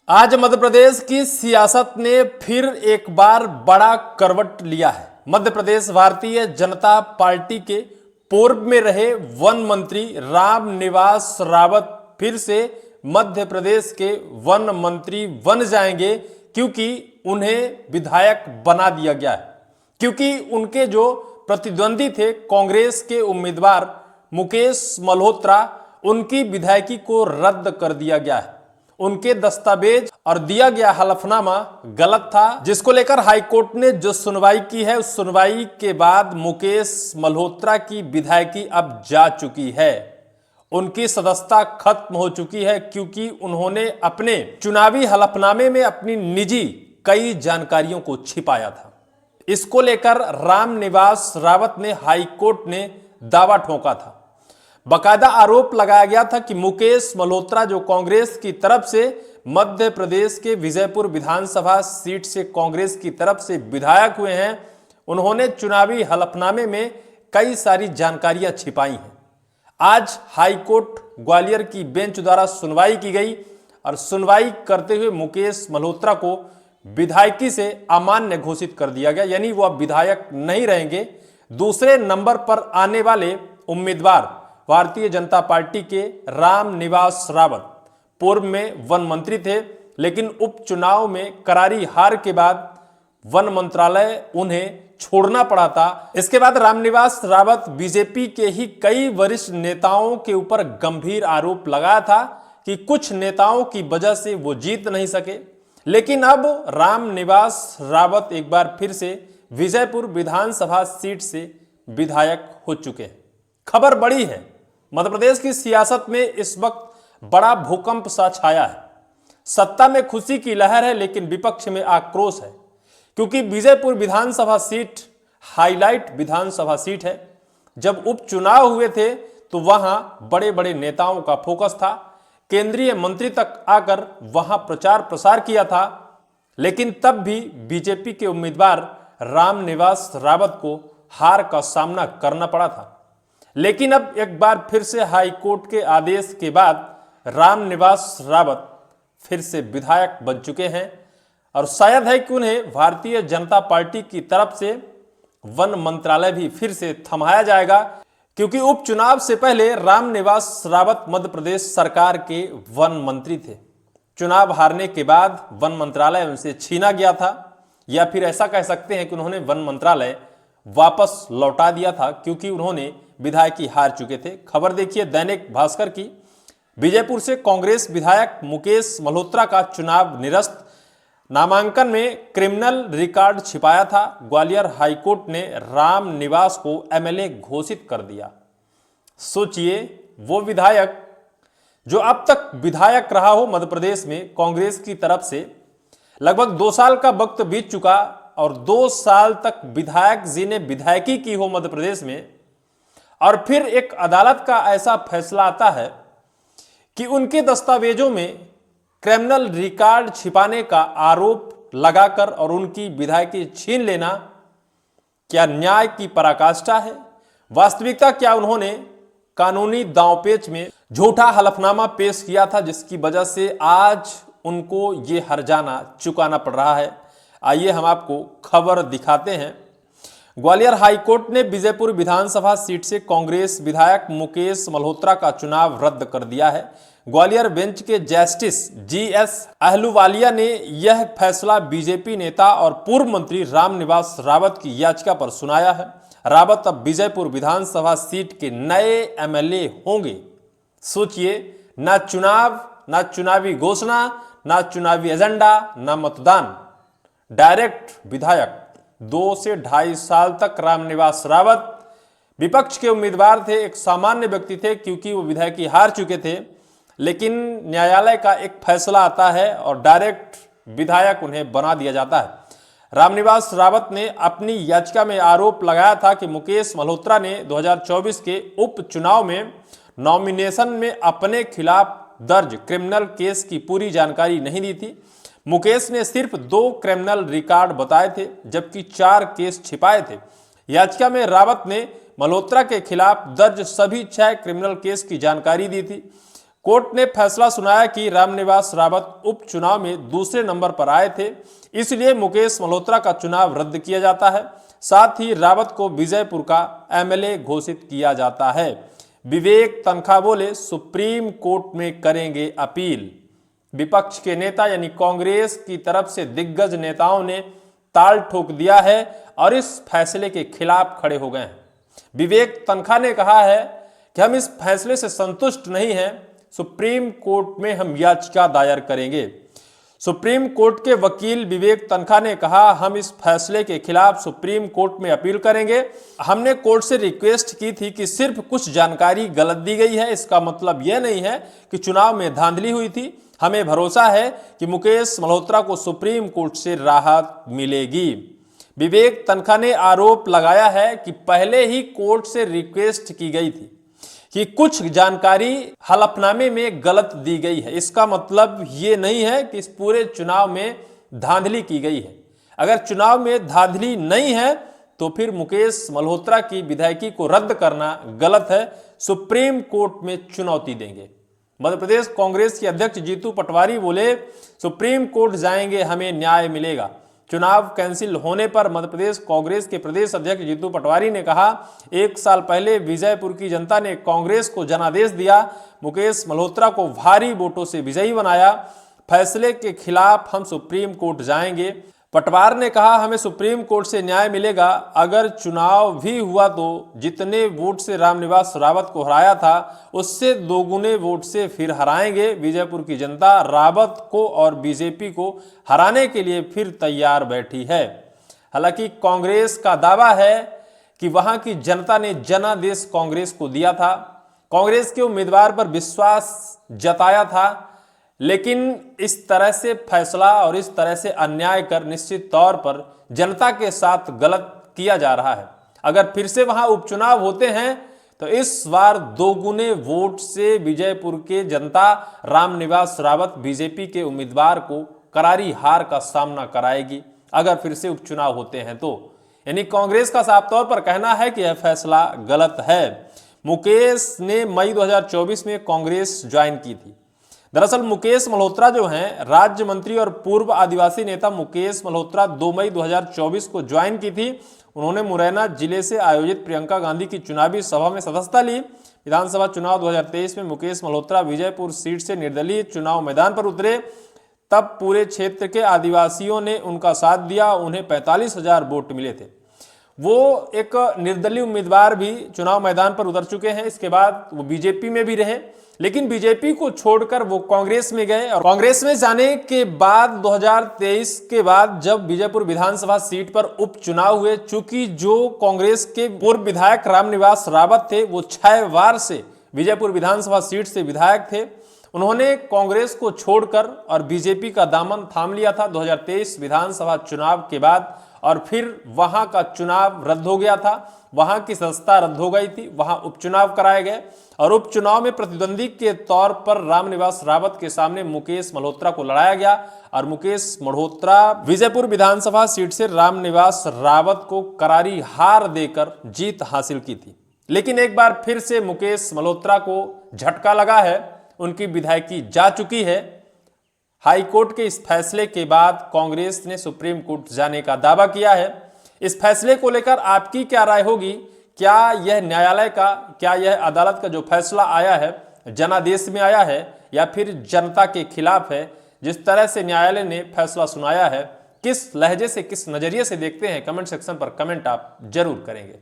आज मध्य प्रदेश की सियासत ने फिर एक बार बड़ा करवट लिया है। मध्य प्रदेश भारतीय जनता पार्टी के पूर्व में रहे वन मंत्री राम निवास रावत फिर से मध्य प्रदेश के वन मंत्री बन जाएंगे, क्योंकि उन्हें विधायक बना दिया गया है। क्योंकि उनके जो प्रतिद्वंदी थे कांग्रेस के उम्मीदवार मुकेश मल्होत्रा, उनकी विधायकी को रद्द कर दिया गया है। उनके दस्तावेज और दिया गया हलफनामा गलत था, जिसको लेकर हाईकोर्ट ने जो सुनवाई की है, उस सुनवाई के बाद मुकेश मल्होत्रा की विधायकी अब जा चुकी है। उनकी सदस्यता खत्म हो चुकी है, क्योंकि उन्होंने अपने चुनावी हलफनामे में अपनी निजी कई जानकारियों को छिपाया था। इसको लेकर राम निवास रावत ने हाईकोर्ट ने दावा ठोका था। बाकायदा आरोप लगाया गया था कि मुकेश मल्होत्रा, जो कांग्रेस की तरफ से मध्य प्रदेश के विजयपुर विधानसभा सीट से कांग्रेस की तरफ से विधायक हुए हैं, उन्होंने चुनावी हलफनामे में कई सारी जानकारियां छिपाई हैं। आज हाईकोर्ट ग्वालियर की बेंच द्वारा सुनवाई की गई और सुनवाई करते हुए मुकेश मल्होत्रा को विधायकी से अमान्य घोषित कर दिया गया, यानी वो अब विधायक नहीं रहेंगे। दूसरे नंबर पर आने वाले उम्मीदवार भारतीय जनता पार्टी के राम निवास रावत पूर्व में वन मंत्री थे, लेकिन उपचुनाव में करारी हार के बाद वन मंत्रालय उन्हें छोड़ना पड़ा था। इसके बाद रामनिवास रावत बीजेपी के ही कई वरिष्ठ नेताओं के ऊपर गंभीर आरोप लगाया था कि कुछ नेताओं की वजह से वो जीत नहीं सके। लेकिन अब रामनिवास रावत एक बार फिर से विजयपुर विधानसभा सीट से विधायक हो चुके हैं। खबर बड़ी है, मध्य प्रदेश की सियासत में इस वक्त बड़ा भूकंप सा छाया है। सत्ता में खुशी की लहर है, लेकिन विपक्ष में आक्रोश है, क्योंकि विजयपुर विधानसभा सीट हाईलाइट विधानसभा सीट है। जब उपचुनाव हुए थे तो वहां बड़े बड़े नेताओं का फोकस था, केंद्रीय मंत्री तक आकर वहां प्रचार प्रसार किया था, लेकिन तब भी बीजेपी के उम्मीदवार राम निवास रावत को हार का सामना करना पड़ा था। लेकिन अब एक बार फिर से हाईकोर्ट के आदेश के बाद राम निवास रावत फिर से विधायक बन चुके हैं और शायद है कि उन्हें भारतीय जनता पार्टी की तरफ से वन मंत्रालय भी फिर से थमाया जाएगा, क्योंकि उपचुनाव से पहले राम निवास रावत मध्य प्रदेश सरकार के वन मंत्री थे। चुनाव हारने के बाद वन मंत्रालय उनसे छीना गया था, या फिर ऐसा कह सकते हैं कि उन्होंने वन मंत्रालय वापस लौटा दिया था, क्योंकि उन्होंने विधायकी हार चुके थे। खबर देखिए दैनिक भास्कर की। विजयपुर से कांग्रेस विधायक मुकेश मल्होत्रा का चुनाव निरस्त, नामांकन में क्रिमिनल रिकॉर्ड छिपाया था। ग्वालियर हाईकोर्ट ने राम निवास को एमएलए घोषित कर दिया। सोचिए, वो विधायक जो अब तक विधायक रहा हो मध्य प्रदेश में कांग्रेस की तरफ से, लगभग 2 साल का वक्त बीत चुका और 2 साल तक विधायक जी ने विधायकी की हो मध्य प्रदेश में, और फिर एक अदालत का ऐसा फैसला आता है कि उनके दस्तावेजों में क्रिमिनल रिकॉर्ड छिपाने का आरोप लगाकर और उनकी विधायकी छीन लेना, क्या न्याय की पराकाष्ठा है? वास्तविकता क्या उन्होंने कानूनी दांवपेच में झूठा हलफनामा पेश किया था, जिसकी वजह से आज उनको ये हर्जाना चुकाना पड़ रहा है? आइए हम आपको खबर दिखाते हैं। ग्वालियर हाईकोर्ट ने विजयपुर विधानसभा सीट से कांग्रेस विधायक मुकेश मल्होत्रा का चुनाव रद्द कर दिया है। ग्वालियर बेंच के जस्टिस जीएस अहलूवालिया ने यह फैसला बीजेपी नेता और पूर्व मंत्री रामनिवास रावत की याचिका पर सुनाया है। रावत अब विजयपुर विधानसभा सीट के नए एमएलए होंगे। सोचिए, ना चुनाव, ना चुनावी घोषणा, ना चुनावी एजेंडा, ना मतदान, डायरेक्ट विधायक। 2 से 2.5 साल तक रामनिवास रावत विपक्ष के उम्मीदवार थे, एक सामान्य व्यक्ति थे, क्योंकि वो विधायकी हार चुके थे। लेकिन न्यायालय का एक फैसला आता है और डायरेक्ट विधायक उन्हें बना दिया जाता है। रामनिवास रावत ने अपनी याचिका में आरोप लगाया था कि मुकेश मल्होत्रा ने 2024 के उपचुनाव में नॉमिनेशन में अपने खिलाफ दर्ज क्रिमिनल केस की पूरी जानकारी नहीं दी थी। मुकेश ने सिर्फ 2 क्रिमिनल रिकॉर्ड बताए थे, जबकि 4 केस छिपाए थे। याचिका में रावत ने मल्होत्रा के खिलाफ दर्ज सभी 6 क्रिमिनल केस की जानकारी दी थी। कोर्ट ने फैसला सुनाया कि रामनिवास रावत उपचुनाव में दूसरे नंबर पर आए थे, इसलिए मुकेश मल्होत्रा का चुनाव रद्द किया जाता है। साथ ही रावत को विजयपुर का एमएलए घोषित किया जाता है। विवेक तनखा बोले, सुप्रीम कोर्ट में करेंगे अपील। विपक्ष के नेता यानी कांग्रेस की तरफ से दिग्गज नेताओं ने ताल ठोक दिया है और इस फैसले के खिलाफ खड़े हो गए हैं। विवेक तनखा ने कहा है कि हम इस फैसले से संतुष्ट नहीं हैं, सुप्रीम कोर्ट में हम याचिका दायर करेंगे। सुप्रीम कोर्ट के वकील विवेक तनखा ने कहा, हम इस फैसले के खिलाफ सुप्रीम कोर्ट में अपील करेंगे। हमने कोर्ट से रिक्वेस्ट की थी कि सिर्फ कुछ जानकारी गलत दी गई है, इसका मतलब यह नहीं है कि चुनाव में धांधली हुई थी। हमें भरोसा है कि मुकेश मल्होत्रा को सुप्रीम कोर्ट से राहत मिलेगी। विवेक तनखा ने आरोप लगाया है कि पहले ही कोर्ट से रिक्वेस्ट की गई थी कि कुछ जानकारी हलफनामे में गलत दी गई है। इसका मतलब ये नहीं है कि इस पूरे चुनाव में धांधली की गई है। अगर चुनाव में धांधली नहीं है तो फिर मुकेश मल्होत्रा की विधायकी को रद्द करना गलत है। सुप्रीम कोर्ट में चुनौती देंगे। मध्य प्रदेश कांग्रेस के अध्यक्ष जीतू पटवारी बोले, सुप्रीम कोर्ट जाएंगे, हमें न्याय मिलेगा। चुनाव कैंसिल होने पर मध्य प्रदेश कांग्रेस के प्रदेश अध्यक्ष जीतू पटवारी ने कहा, 1 साल पहले विजयपुर की जनता ने कांग्रेस को जनादेश दिया, मुकेश मल्होत्रा को भारी वोटों से विजयी बनाया। फैसले के खिलाफ हम सुप्रीम कोर्ट जाएंगे। पटवार ने कहा, हमें सुप्रीम कोर्ट से न्याय मिलेगा। अगर चुनाव भी हुआ तो जितने वोट से रामनिवास रावत को हराया था उससे दोगुने वोट से फिर हराएंगे। विजयपुर की जनता रावत को और बीजेपी को हराने के लिए फिर तैयार बैठी है। हालांकि कांग्रेस का दावा है कि वहां की जनता ने जनादेश कांग्रेस को दिया था, कांग्रेस के उम्मीदवार पर विश्वास जताया था, लेकिन इस तरह से फैसला और इस तरह से अन्याय कर निश्चित तौर पर जनता के साथ गलत किया जा रहा है। अगर फिर से वहां उपचुनाव होते हैं तो इस बार दोगुने वोट से विजयपुर के जनता रामनिवास रावत बीजेपी के उम्मीदवार को करारी हार का सामना कराएगी। अगर फिर से उपचुनाव होते हैं तो यानी कांग्रेस का साफ तौर पर कहना है कि यह फैसला गलत है। मुकेश ने मई 2024 में कांग्रेस ज्वाइन की थी। दरअसल मुकेश मल्होत्रा जो हैं, राज्य मंत्री और पूर्व आदिवासी नेता मुकेश मल्होत्रा 2 मई 2024 को ज्वाइन की थी। उन्होंने मुरैना जिले से आयोजित प्रियंका गांधी की चुनावी सभा में सदस्यता ली। विधानसभा चुनाव 2023 में मुकेश मल्होत्रा विजयपुर सीट से निर्दलीय चुनाव मैदान पर उतरे। तब पूरे क्षेत्र के आदिवासियों ने उनका साथ दिया। उन्हें 45,000 वोट मिले थे। वो एक निर्दलीय उम्मीदवार भी चुनाव मैदान पर उतर चुके हैं। इसके बाद वो बीजेपी में भी रहे, लेकिन बीजेपी को छोड़कर वो कांग्रेस में गए और कांग्रेस में जाने के बाद 2023 के बाद जब विजयपुर विधानसभा सीट पर उपचुनाव हुए, चूंकि जो कांग्रेस के पूर्व विधायक रामनिवास रावत थे वो 6 बार से विजयपुर विधानसभा सीट से विधायक थे, उन्होंने कांग्रेस को छोड़कर और बीजेपी का दामन थाम लिया था 2023 विधानसभा चुनाव के बाद। और फिर वहां का चुनाव रद्द हो गया था, वहां की सदस्यता रद्द हो गई थी, वहां उपचुनाव कराए गए और उपचुनाव में प्रतिद्वंदी के तौर पर रामनिवास रावत के सामने मुकेश मल्होत्रा को लड़ाया गया और मुकेश मल्होत्रा विजयपुर विधानसभा सीट से रामनिवास रावत को करारी हार देकर जीत हासिल की थी। लेकिन एक बार फिर से मुकेश मल्होत्रा को झटका लगा है, उनकी विधायकी जा चुकी है। हाईकोर्ट के इस फैसले के बाद कांग्रेस ने सुप्रीम कोर्ट जाने का दावा किया है। इस फैसले को लेकर आपकी क्या राय होगी? क्या यह न्यायालय का, क्या यह अदालत का जो फैसला आया है जनादेश में आया है या फिर जनता के खिलाफ है? जिस तरह से न्यायालय ने फैसला सुनाया है, किस लहजे से, किस नजरिए से देखते हैं? कमेंट सेक्शन पर कमेंट आप जरूर करेंगे।